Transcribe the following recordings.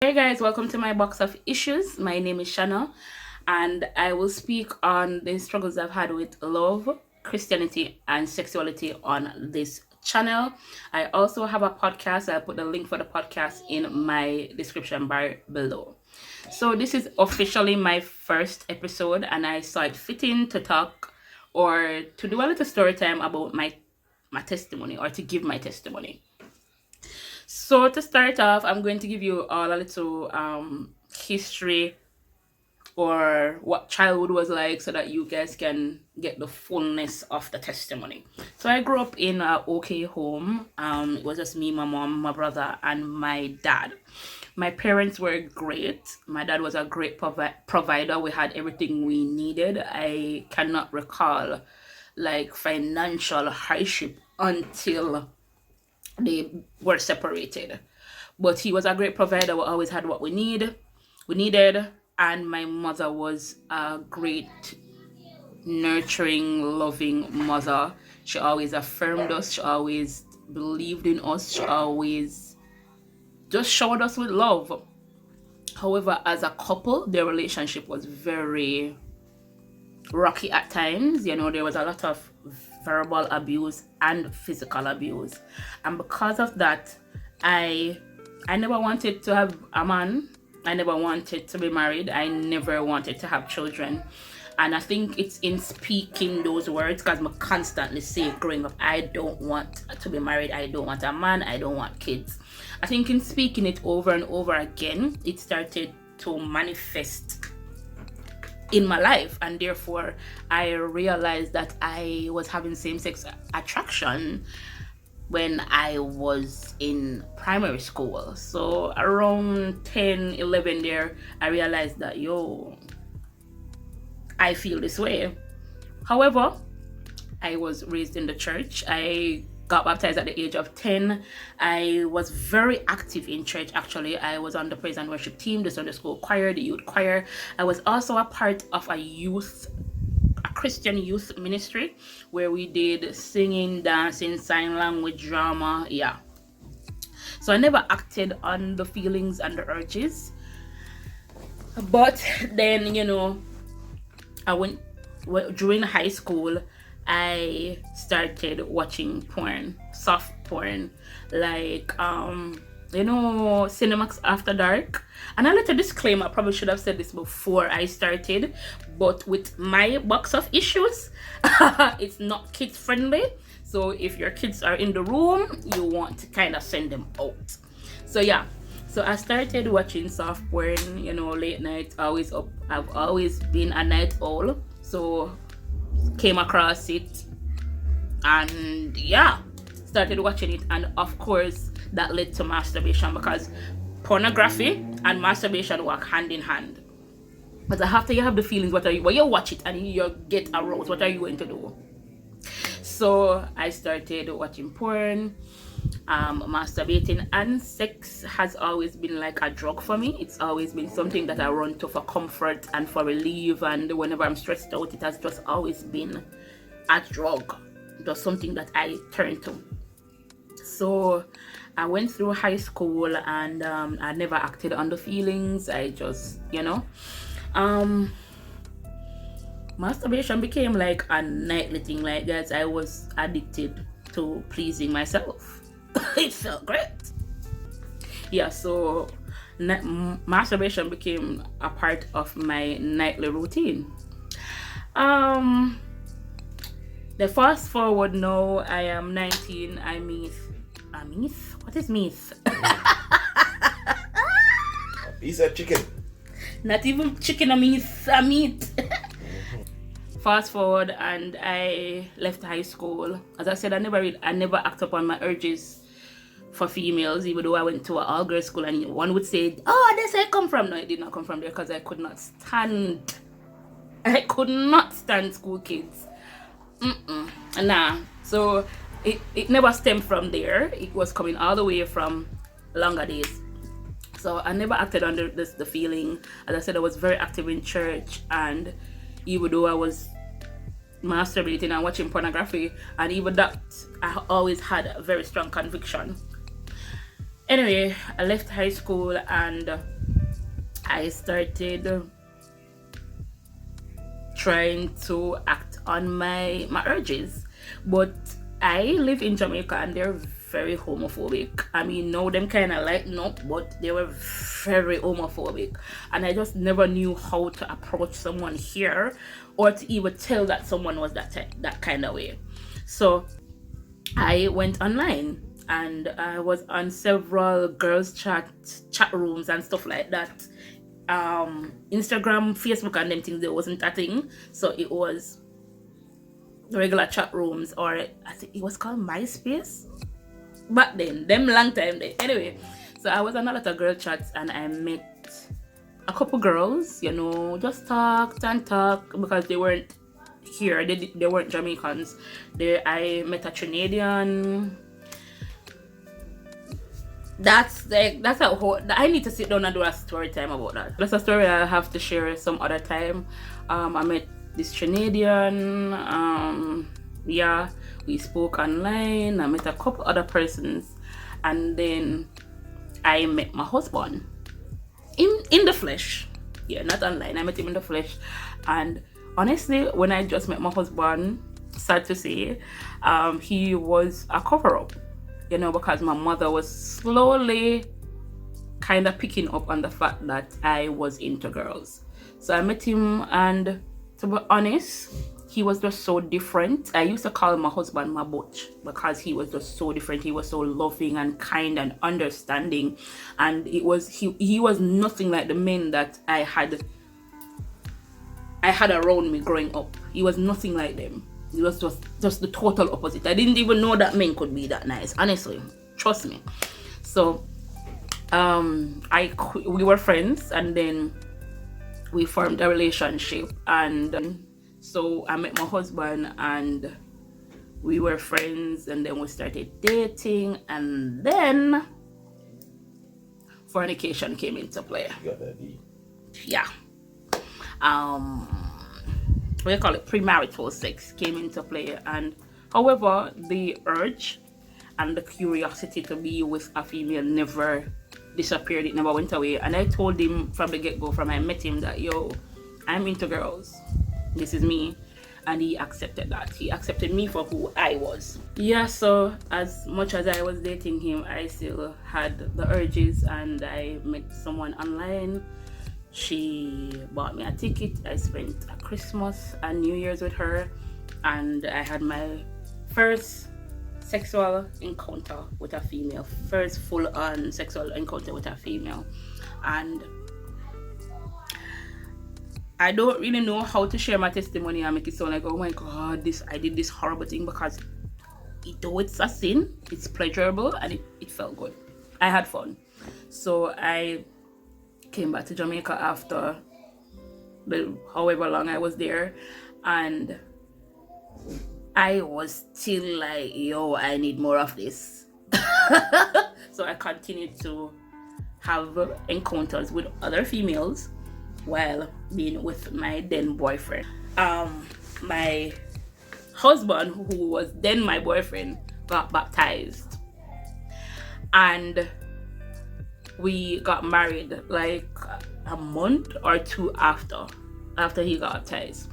Hey guys, welcome to my box of issues. My name is Shanna, and I will speak on the struggles I've had with love, Christianity, and sexuality on this channel. I also have a podcast. I'll put the link for the podcast in my description bar below. So, this is officially my first episode, and I saw it fitting to talk or to do a little story time about my testimony or to give my testimony. So to start off, I'm going to give you all a little history or what childhood was like so that you guys can get the fullness of the testimony. So I grew up in a okay home. It was just me, my mom, my brother, and my dad. My parents were great. My dad was a great provider. We had everything we needed. I cannot recall like financial hardship until they were separated, but he was a great provider. We always had what we needed, and my mother was a great nurturing, loving mother. She always affirmed us, she always believed in us, she always just showed us with love. However, as a couple, their relationship was very rocky at times. There was a lot of verbal abuse and physical abuse, and because of that, I never wanted to have a man. I never wanted to be married. I never wanted to have children. And I think it's in speaking those words, because I constantly say growing up, I don't want to be married, I don't want a man, I don't want kids. I think in speaking it over and over again, it started to manifest in my life, and therefore I realized that I was having same-sex attraction when I was in primary school. So around 10, 11 there, I realized that I feel this way. However, I was raised in the church. I got baptized at the age of 10. I was very active in church, actually. I was on the praise and worship team, the Sunday school choir, the youth choir. I was also a part of a Christian youth ministry where we did singing, dancing, sign language, drama. Yeah. So I never acted on the feelings and the urges. But then, during high school, I started watching porn, soft porn, like Cinemax After Dark. And a little disclaimer, I probably should have said this before I started, but with my box of issues, it's not kids friendly. So if your kids are in the room, you want to kind of send them out. So yeah. So I started watching soft porn, late night, always up. I've always been a night owl. So came across it and started watching it, and of course that led to masturbation, because pornography and masturbation work hand in hand. But after you have the feelings, when you watch it and you get aroused, what are you going to do? So I started watching porn, masturbating, and sex has always been like a drug for me. It's always been something that I run to for comfort and for relief, and whenever I'm stressed out, it has just always been a drug, just something that I turn to. So I went through high school, and I never acted on the feelings. I just masturbation became like a nightly thing. Like, guys, I was addicted to pleasing myself. It felt great. Yeah, so masturbation became a part of my nightly routine. The fast forward now, I am 19. I meet. What is meat? Piece of chicken. Not even chicken, a meat. Fast forward, and I left high school. As I said, I never act upon my urges for females, even though I went to an all-girls school, and one would say, "Oh, that's where I come from." No, it did not come from there, because I could not stand school kids. Nah. So it never stemmed from there. It was coming all the way from longer days. So I never acted under the feeling. As I said, I was very active in church, and even though I was masturbating and watching pornography, and even that, I always had a very strong conviction. Anyway, I left high school, and I started trying to act on my urges. But I live in Jamaica and they're very homophobic. I mean, no, them kind of lighten up, but they were very homophobic. And I just never knew how to approach someone here or to even tell that someone was that kind of way. So I went online and I was on several girls chat rooms and stuff like that. Instagram, Facebook and them things, there wasn't a thing. So it was regular chat rooms, or I think it was called MySpace back then, them long time there. Anyway, so I was on a lot of girl chats and I met a couple girls, you know, just talked and talk because they weren't here, they weren't Jamaicans. I met a Trinidadian. That's a whole, I need to sit down and do a story time about that. That's a story I have to share some other time. I met this Trinidadian, yeah, we spoke online. I met a couple other persons, and then I met my husband in the flesh. Yeah, not online. I met him in the flesh, and honestly, when I just met my husband, sad to say, he was a cover-up, you know, because my mother was slowly kind of picking up on the fact that I was into girls. So I met him, and to be honest, he was just so different. I used to call my husband my butch because he was just so different. He was so loving and kind and understanding, and he was nothing like the men that I had around me growing up. He was nothing like them. He was just the total opposite. I didn't even know that men could be that nice, honestly, trust me. So we were friends, and then we formed a relationship, and so I met my husband and we were friends, and then we started dating, and then fornication came into play. You got that deep. Yeah. What do you call it? Premarital sex came into play, and however, the urge and the curiosity to be with a female never disappeared. It never went away. And I told him from the get-go, from I met him, that yo, I'm into girls. This is me. And he accepted that. He accepted me for who I was. Yeah, so as much as I was dating him, I still had the urges, and I met someone online. She bought me a ticket. I spent a Christmas and New Year's with her, and I had my first sexual encounter with a female, first full-on sexual encounter with a female. And I don't really know how to share my testimony and make it sound like, oh my god, I did this horrible thing, because though it's a sin, it's pleasurable, and it felt good. I had fun. So I came back to Jamaica after however long I was there, and I was still like, yo, I need more of this. So I continued to have encounters with other females while being with my then boyfriend. My husband, who was then my boyfriend, got baptized, and we got married like a month or two after he got baptized.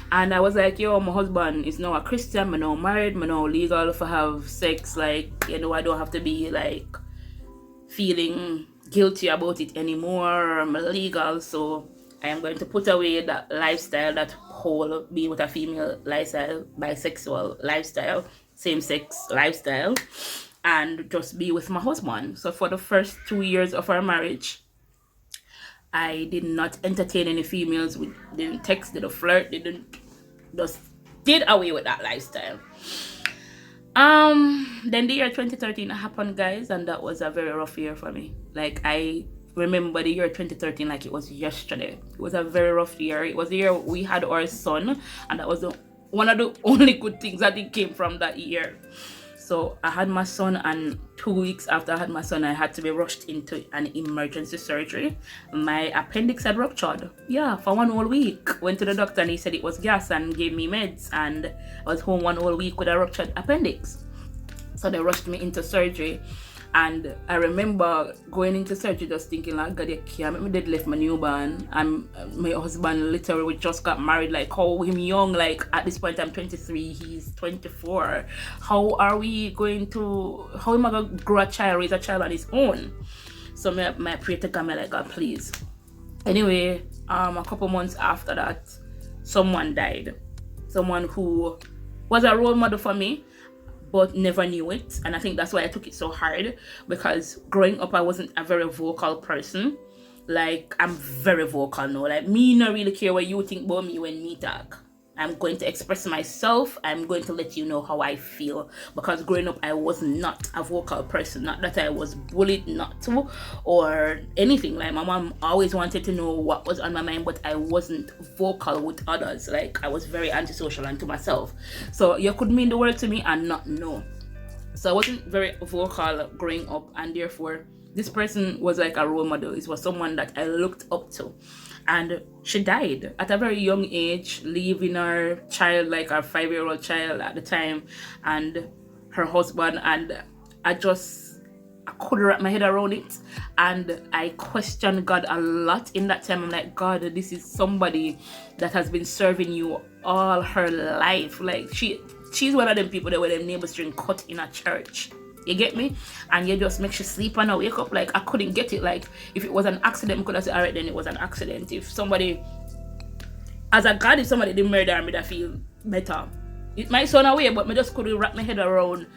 And I was like, yo, my husband is now a Christian, I'm now married, I'm now legal to have sex, like, you know, I don't have to be like feeling guilty about it anymore. I'm legal, so I am going to put away that lifestyle, that whole being with a female lifestyle, bisexual lifestyle, same-sex lifestyle, and just be with my husband. So for the first 2 years of our marriage, I did not entertain any females. We didn't text, didn't flirt, just did away with that lifestyle. Then the year 2013 happened, guys, and that was a very rough year for me. Like, I remember the year 2013 like it was yesterday. It was a very rough year. It was the year we had our son, and that was one of the only good things that came from that year. So I had my son, and 2 weeks after I had my son, I had to be rushed into an emergency surgery. My appendix had ruptured. Yeah, for 1 whole week. Went to the doctor and he said it was gas and gave me meds, and I was home 1 whole week with a ruptured appendix. So they rushed me into surgery, And I remember going into surgery just thinking, like, God, you can't make me dead left my newborn. And my husband literally just got married. Like, how him young, like, at this point I'm 23, he's 24. How are we going to, how am I going to grow a child, raise a child on his own? So my pray to God, like, God, please. Anyway, a couple months after that, someone died. Someone who was a role model for me, but never knew it. And I think that's why I took it so hard, because growing up I wasn't a very vocal person. Like, I'm very vocal now. Like, me not really care what you think about me when me talk. I'm going to express myself. I'm going to let you know how I feel. Because growing up, I was not a vocal person. Not that I was bullied not to or anything. Like, my mom always wanted to know what was on my mind, but I wasn't vocal with others. Like, I was very antisocial and to myself. So you could mean the word to me and not know. So I wasn't very vocal growing up, and therefore this person was like a role model. It was someone that I looked up to. And she died at a very young age, leaving her child, like her 5-year-old child at the time, and her husband. And I couldn't wrap my head around it. And I questioned God a lot in that time. I'm like, God, this is somebody that has been serving you all her life. Like, she's one of them people that when them neighbors drink cut in a church. You get me? And you just make you sleep and I wake up. Like, I couldn't get it. Like, if it was an accident, I could have said, all right, then it was an accident. If somebody, as a God, if somebody did murder me, I feel better. It might sound away, but I just couldn't wrap my head around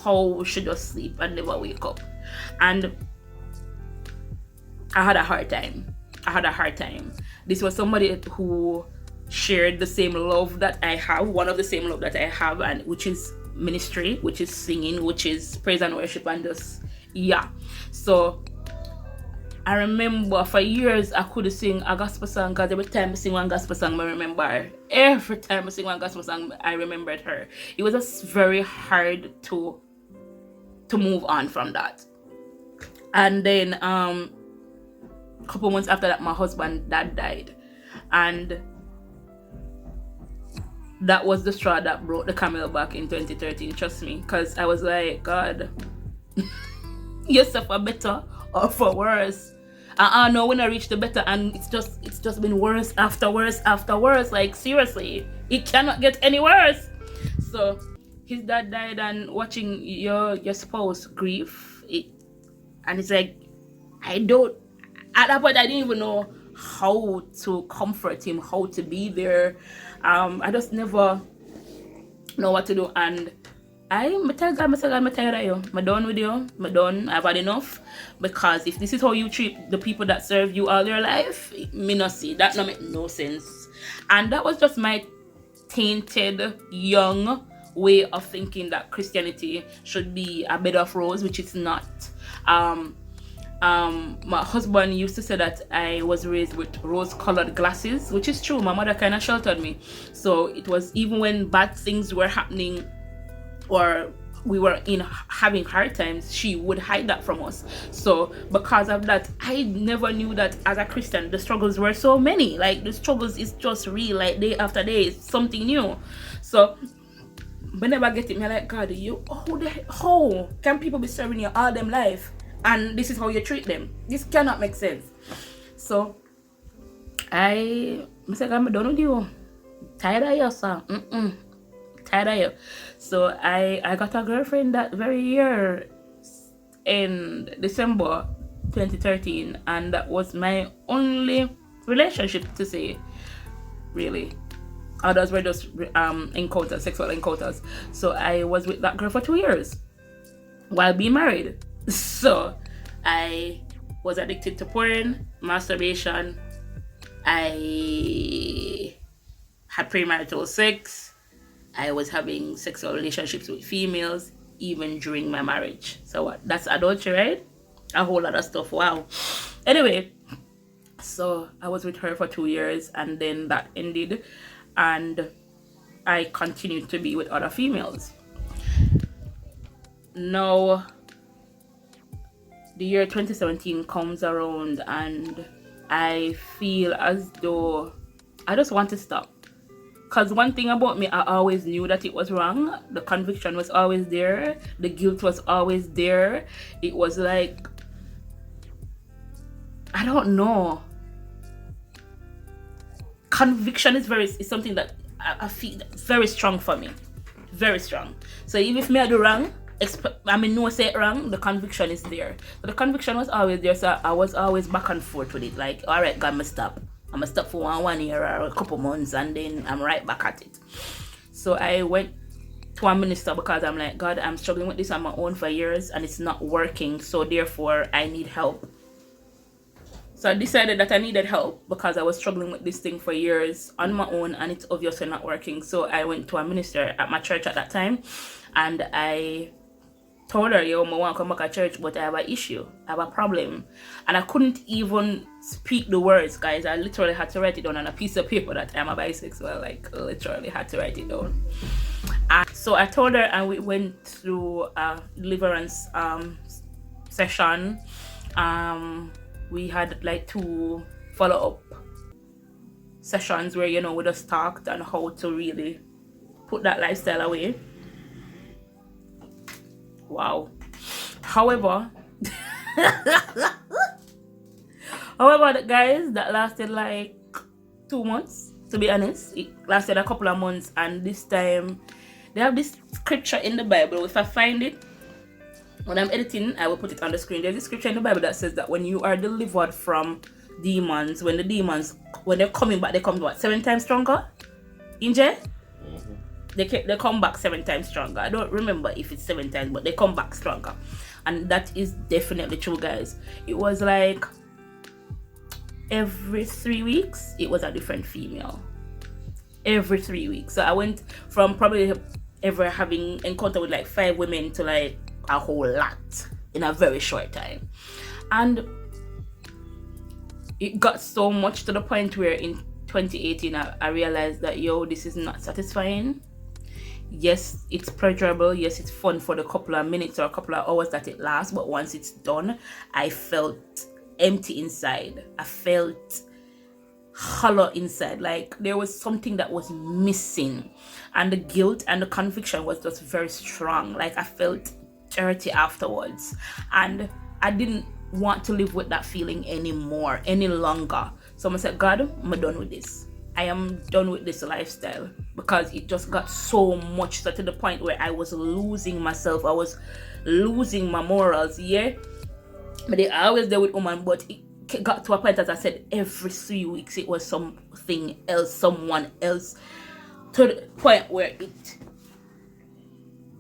how she just sleep and never wake up. And I had a hard time. This was somebody who shared the same love that I have, one of the same love that I have, and which is ministry, which is singing, which is praise and worship, and just so I remember for years I could sing a gospel song, because every time I sing one gospel song I remember her. Every time I sing one gospel song I remembered her. It was just very hard to move on from that. And then a couple months after that, my husband dad died, and that was the straw that broke the camel back in 2013. Trust me, because I was like, God, you suffer better or for worse. No, when I reached the better, and it's just been worse after worse after worse. Like, seriously, it cannot get any worse. So his dad died, and watching your spouse grieve, and it's like, at that point I didn't even know how to comfort him, how to be there. I just never know what to do, and I tell God, I'm tired of you. I'm done with you. I'm done. I've had enough. Because if this is how you treat the people that serve you all your life, me not see. That not make no sense. And that was just my tainted, young way of thinking that Christianity should be a bed of roses, which it's not. My husband used to say that I was raised with rose-colored glasses, which is true. My mother kind of sheltered me. So it was, even when bad things were happening or we were having hard times, she would hide that from us. So because of that, I never knew that as a Christian the struggles were so many. Like, the struggles is just real, like day after day, it's something new. So whenever I get it, me like, God, how can people be serving you all them life and this is how you treat them? This cannot make sense. So I said, I'm done with you. Tired of you, sir. Tired of you. So I got a girlfriend that very year in December 2013, and that was my only relationship, to say, really. Others were just encounters, sexual encounters. So I was with that girl for 2 years while being married. So I was addicted to porn, masturbation. I had premarital sex. I was having sexual relationships with females even during my marriage. So what? That's adultery, right? A whole lot of stuff. Wow. Anyway, so I was with her for 2 years, and then that ended, and I continued to be with other females. Now, the year 2017 comes around, and I feel as though I just want to stop. Because one thing about me, I always knew that it was wrong. The conviction was always there. The guilt was always there. It was like, I don't know. Conviction is something that I feel very strong for me. Very strong. So even if me I do wrong, I mean no say it wrong, the conviction is there. So the conviction was always there, so I was always back and forth with it. Like, alright, God, I'ma stop. I'ma stop for one year or a couple months, and then I'm right back at it. So I went to a minister because I'm like, God, I'm struggling with this on my own for years and it's not working, so therefore I need help. So I decided that I needed help because I was struggling with this thing for years on my own and it's obviously not working. So I went to a minister at my church at that time and I told her, yo, I want to come back to church, but I have an issue. I have a problem. And I couldn't even speak the words, guys. I literally had to write it down on a piece of paper that I'm a bisexual. Like, literally had to write it down. So I told her and we went through a deliverance session. We had like 2 follow-up sessions where, you know, we just talked on how to really put that lifestyle away. Wow. However, guys, that lasted like 2 months, to be honest. It lasted a couple of months, and this time they have this scripture in the Bible. If I find it, when I'm editing, I will put it on the screen. There's a scripture in the Bible that says that when you are delivered from demons, when they're coming back, they come what, 7 times stronger? Inje? They come back 7 times stronger. I don't remember if it's 7 times, but they come back stronger. And that is definitely true, guys. It was like every 3 weeks, it was a different female. Every 3 weeks. So I went from probably ever having encounter with like 5 women to like a whole lot in a very short time. And it got so much to the point where in 2018 I realized that, yo, this is not satisfying. Yes, it's pleasurable. Yes, it's fun for the couple of minutes or a couple of hours that it lasts, but once it's done, I felt empty inside. I felt hollow inside. Like there was something that was missing, and the guilt and the conviction was just very strong. Like I felt dirty afterwards, and I didn't want to live with that feeling anymore, any longer. So I said, God, I'm done with this. I am done with this lifestyle, because it just got so much, so to the point where I was losing myself. I was losing my morals. Yeah, but they always there with woman, but it got to a point, as I said, every 3 weeks it was something else, someone else, to the point where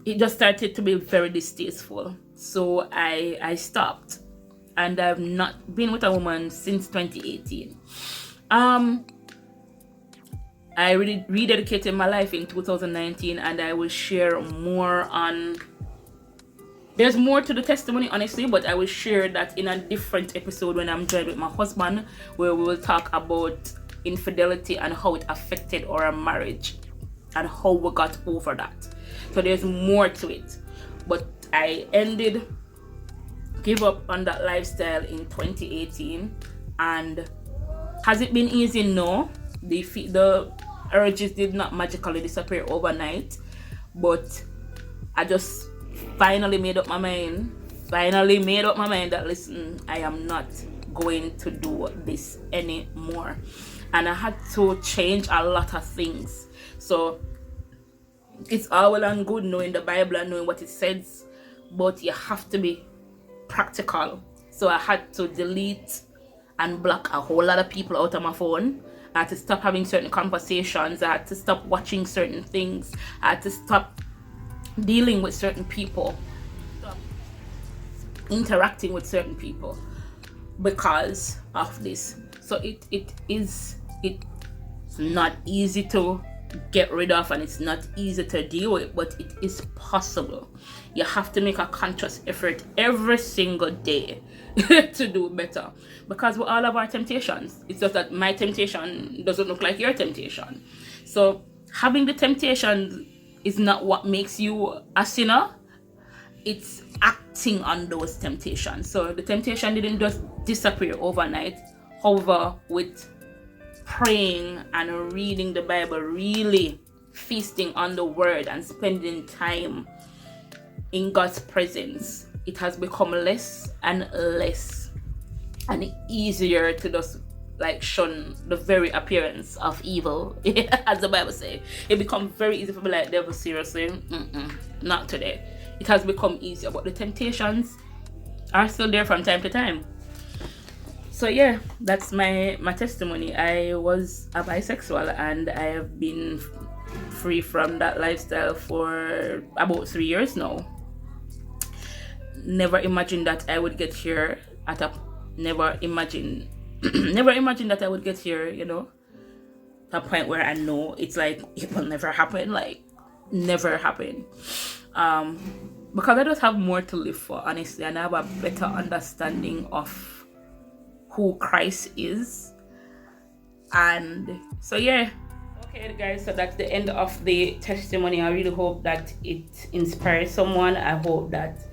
it just started to be very distasteful. So I stopped, and I've not been with a woman since 2018. I really rededicated my life in 2019, and I will share more on. There's more to the testimony, honestly, but I will share that in a different episode when I'm joined with my husband, where we will talk about infidelity and how it affected our marriage and how we got over that. So there's more to it, but I give up on that lifestyle in 2018. And has it been easy? No. The urges did not magically disappear overnight, but I just finally made up my mind that, listen, I am not going to do this anymore. And I had to change a lot of things. So it's all well and good knowing the Bible and knowing what it says, but you have to be practical. So I had to delete and block a whole lot of people out of my phone. I had to stop having certain conversations. I had to stop watching certain things. I had to stop dealing with certain people, stop interacting with certain people because of this. So it's not easy to get rid of, and it's not easy to deal with, but it is possible. You have to make a conscious effort every single day to do better, because we all have our temptations. It's just that my temptation doesn't look like your temptation. So having the temptation is not what makes you a sinner. It's acting on those temptations. So the temptation didn't just disappear overnight. However, with praying and reading the Bible, really feasting on the word and spending time in God's presence, it has become less and less and easier to just like shun the very appearance of evil. As the Bible says, it becomes very easy for me like, devil, seriously, not today. It has become easier, but the temptations are still there from time to time. So yeah, that's my testimony. I was a bisexual and I have been free from that lifestyle for about 3 years now. Never imagined that I would get here never imagined that I would get here, to a point where I know it's like it will never happen, like never happen. Because I just have more to live for, honestly, and I have a better understanding of who Christ is. And so yeah. Okay guys, so that's the end of the testimony. I really hope that it inspires someone. I hope that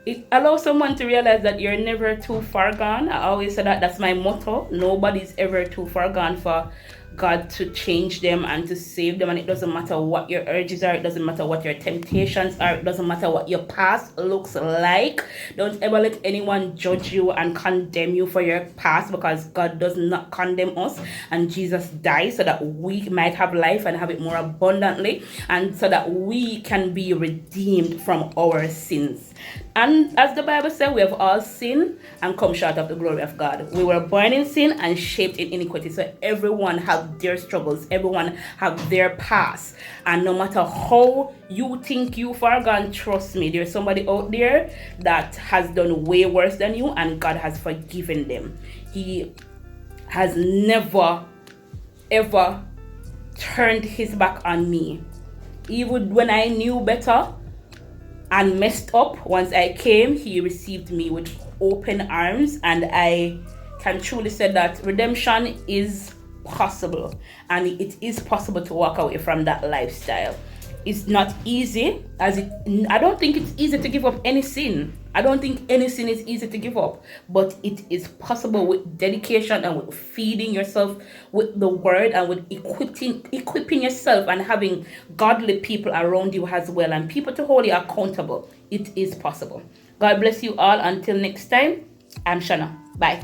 it allows someone to realize that you're never too far gone. I always say that's my motto. Nobody's ever too far gone for God to change them and to save them. And it doesn't matter what your urges are. It doesn't matter what your temptations are. It doesn't matter what your past looks like. Don't ever let anyone judge you and condemn you for your past, because God does not condemn us. And Jesus died so that we might have life and have it more abundantly, and so that we can be redeemed from our sins. And as the Bible said, we have all sinned and come short of the glory of God. We were born in sin and shaped in iniquity. So everyone have their struggles. Everyone have their past. And no matter how you think you far gone, trust me, there's somebody out there that has done way worse than you, and God has forgiven them. He has never, ever turned his back on me. Even when I knew better and messed up, once I came, he received me with open arms. And I can truly say that redemption is possible, and it is possible to walk away from that lifestyle. It's not easy, I don't think it's easy to give up any sin. I don't think any sin is easy to give up, but it is possible with dedication and with feeding yourself with the word and with equipping yourself and having godly people around you as well, and people to hold you accountable. It is possible. God bless you all. Until next time, I'm Shana. Bye.